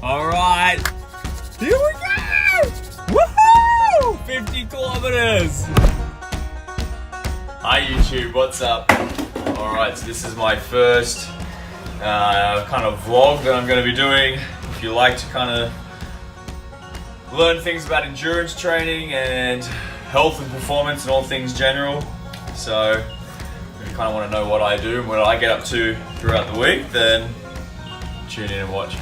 All right, here we go! Woohoo! 50 kilometers. Hi YouTube, what's up? All right, so this is my first kind of vlog that I'm going to be doing. If you like to kind of learn things about endurance training and health and performance and all things general, so if you kind of want to know what I do and what I get up to throughout the week, then tune in and watch.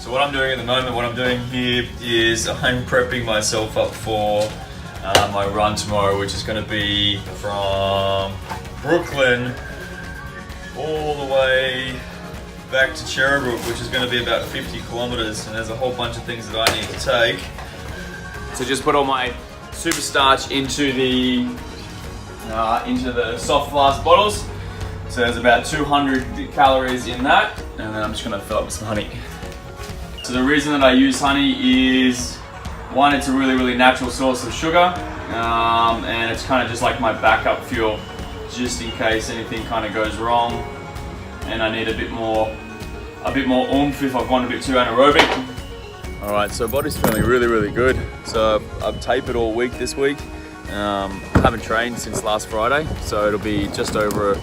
So what I'm doing at the moment, what I'm doing here is I'm prepping myself up for my run tomorrow, which is going to be from Brooklyn all the way back to Cherrybrook, which is going to be about 50 kilometers, and there's a whole bunch of things that I need to take. So just put all my super starch into the soft flask bottles. So there's about 200 calories in that, and then I'm just going to fill up with some honey. So the reason that I use honey is, one, it's a really natural source of sugar, and it's kind of just like my backup fuel, just in case anything kind of goes wrong and I need a bit more oomph if I've gone a bit too anaerobic. All right, so body's feeling really good. So I've tapered all week this week. I haven't trained since last Friday, so it'll be just over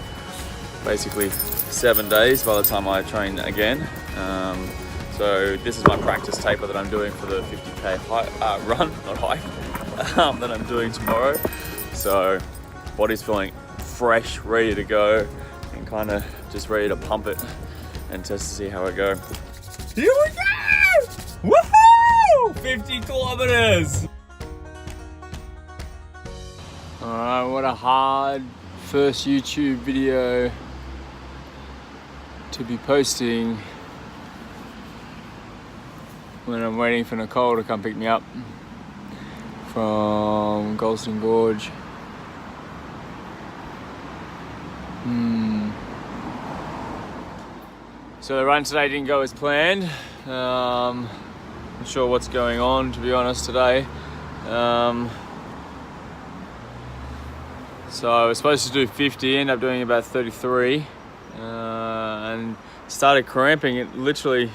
basically 7 days by the time I train again. So this is my practice taper that I'm doing for the 50k run, not hike, that I'm doing tomorrow. So body's feeling fresh, ready to go, and kind of just ready to pump it and test to see how it goes. Here we go! Woohoo! 50 kilometers! Alright, what a hard first YouTube video to be posting when I'm waiting for Nicole to come pick me up from Golston Gorge. So the run today didn't go as planned. Not sure what's going on, to be honest, today. So I was supposed to do 50, ended up doing about 33, and started cramping it literally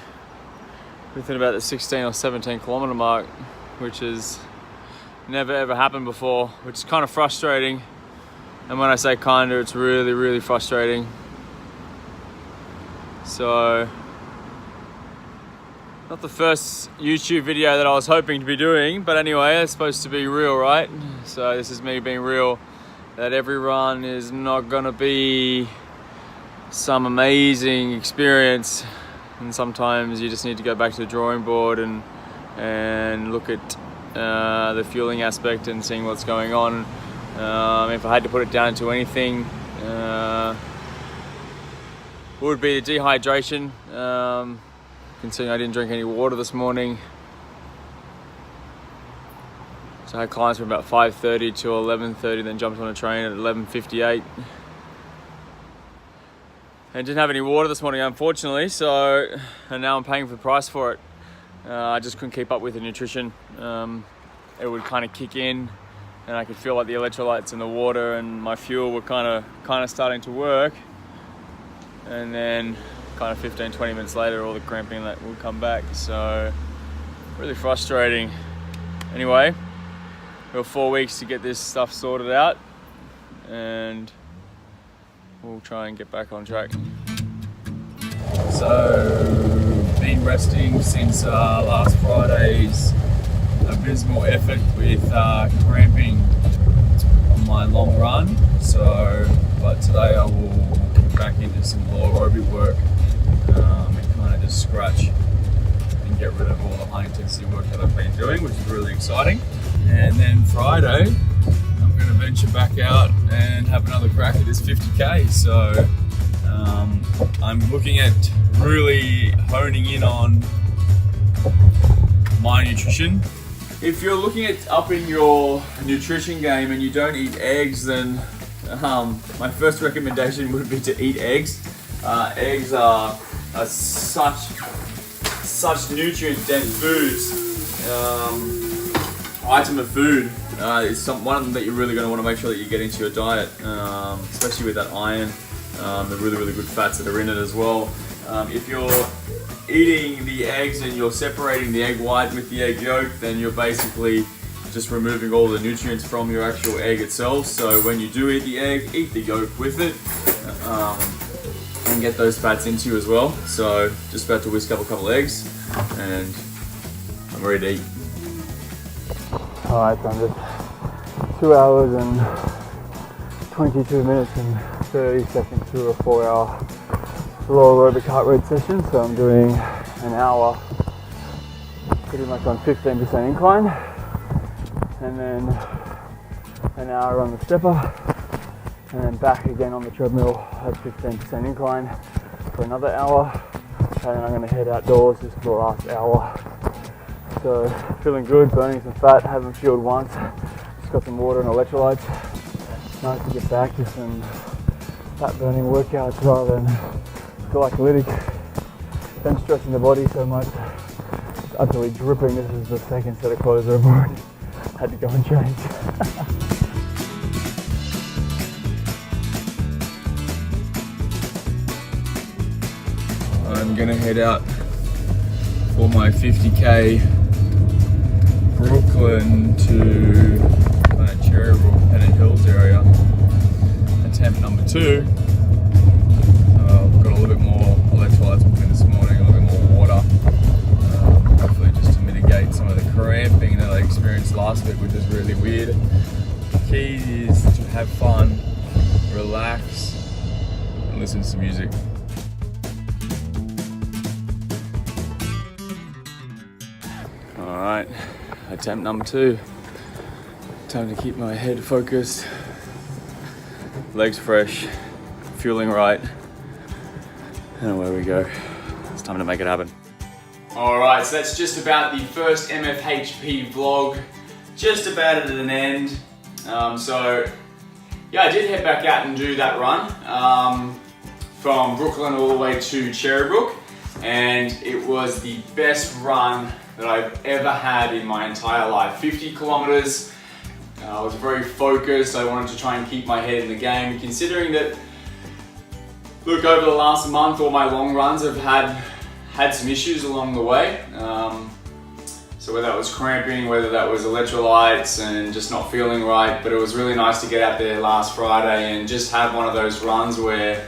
within about the 16 or 17 kilometer mark, which has never ever happened before, which is kind of frustrating. And when I say kinda, it's really frustrating. So, not the first YouTube video that I was hoping to be doing, but anyway, it's supposed to be real, right? So this is me being real, that every run is not gonna be some amazing experience, and sometimes you just need to go back to the drawing board and look at the fueling aspect and seeing what's going on. If I had to put it down to anything, would be the dehydration. Considering I didn't drink any water this morning, so I had clients from about 5:30 to 11:30, then jumped on a train at 11:58. And didn't have any water this morning, unfortunately, and now I'm paying for the price for it. I just couldn't keep up with the nutrition. It would kind of kick in, and I could feel like the electrolytes in the water and my fuel were kind of starting to work. And then kind of 15-20 minutes later, all the cramping that would come back. So really frustrating. Anyway, we have 4 weeks to get this stuff sorted out, and we'll try and get back on track. So, been resting since last Friday's abysmal effort with cramping on my long run. So, but today I will get back into some low aerobic work and kind of just scratch and get rid of all the high intensity work that I've been doing, which is really exciting. And then Friday, I'm going to venture back out and have another crack at this 50k. So I'm looking at really honing in on my nutrition. If you're looking at upping your nutrition game and you don't eat eggs, then my first recommendation would be to eat eggs. Eggs are such nutrient dense foods, item of food It's one that you're really going to want to make sure that you get into your diet, especially with that iron, the really good fats that are in it as well. If you're eating the eggs and you're separating the egg white with the egg yolk, then you're basically just removing all the nutrients from your actual egg itself. So when you do eat the egg, eat the yolk with it, and get those fats into you as well. So just about to whisk up a couple eggs and I'm ready to eat. Alright, so I'm just 2 hours and 22 minutes and 30 seconds through a 4-hour low aerobic heart rate session. So I'm doing an hour pretty much on 15% incline, and then an hour on the stepper, and then back again on the treadmill at 15% incline for another hour, and then I'm going to head outdoors just for the last hour. So feeling good, burning some fat, haven't fueled once, just got some water and electrolytes. Nice to get back to some fat burning workouts rather than glycolytic, then stressing the body so much. It's utterly dripping. This is the second set of clothes I've already had to go and change. I'm gonna head out for my 50k Brooklyn to Cherrybrook, Pennant Hills area. Attempt number 2. Got a little bit more electrolytes with me this morning, a little bit more water. Hopefully just to mitigate some of the cramping that I experienced last week, which was really weird. The key is to have fun, relax, and listen to some music. Alright, attempt number 2. Time to keep my head focused, legs fresh, fueling right, and away we go. It's time to make it happen. Alright, so that's just about the first MFHP vlog, just about at an end. So yeah, I did head back out and do that run from Brooklyn all the way to Cherrybrook, and it was the best run that I've ever had in my entire life. 50 kilometers. I was very focused. I wanted to try and keep my head in the game, considering that, look, over the last month, all my long runs have had some issues along the way. So whether that was cramping, whether that was electrolytes and just not feeling right, but it was really nice to get out there last Friday and just have one of those runs where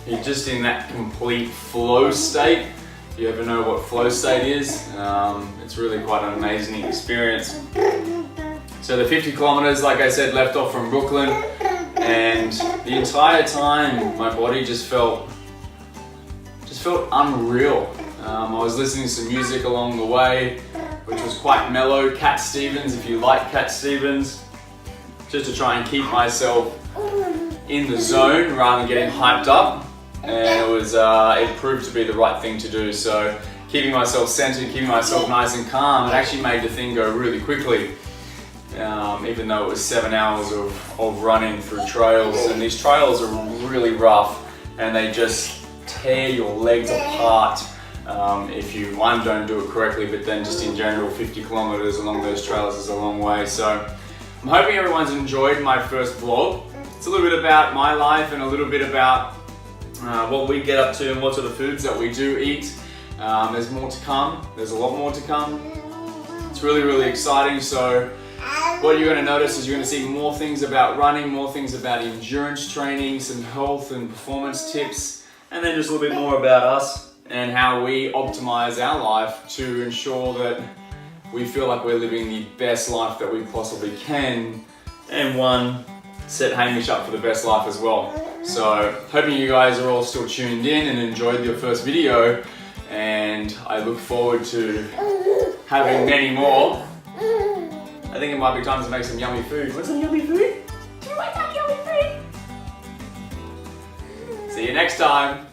you're just in that complete flow state. If you ever know what flow state is, it's really quite an amazing experience. So the 50 kilometers, like I said, left off from Brooklyn, and the entire time my body just felt unreal. I was listening to some music along the way, which was quite mellow. Cat Stevens, if you like Cat Stevens, just to try and keep myself in the zone rather than getting hyped up. And it proved to be the right thing to do. So keeping myself centered, keeping myself nice and calm, it actually made the thing go really quickly. Even though it was 7 hours of running through trails, and these trails are really rough and they just tear your legs apart if you, one, don't do it correctly, but then just in general, 50 kilometers along those trails is a long way. So I'm hoping everyone's enjoyed my first vlog. It's a little bit about my life and a little bit about what we get up to and what sort of foods that we do eat. There's more to come. There's a lot more to come. It's really exciting. So what you're going to notice is you're going to see more things about running, more things about endurance training, some health and performance tips, and then just a little bit more about us and how we optimize our life to ensure that we feel like we're living the best life that we possibly can, and one, set Hamish up for the best life as well. So hoping you guys are all still tuned in and enjoyed your first video, and I look forward to having many more. I think it might be time to make some yummy food. Want some yummy food? Do you like that yummy food? See you next time.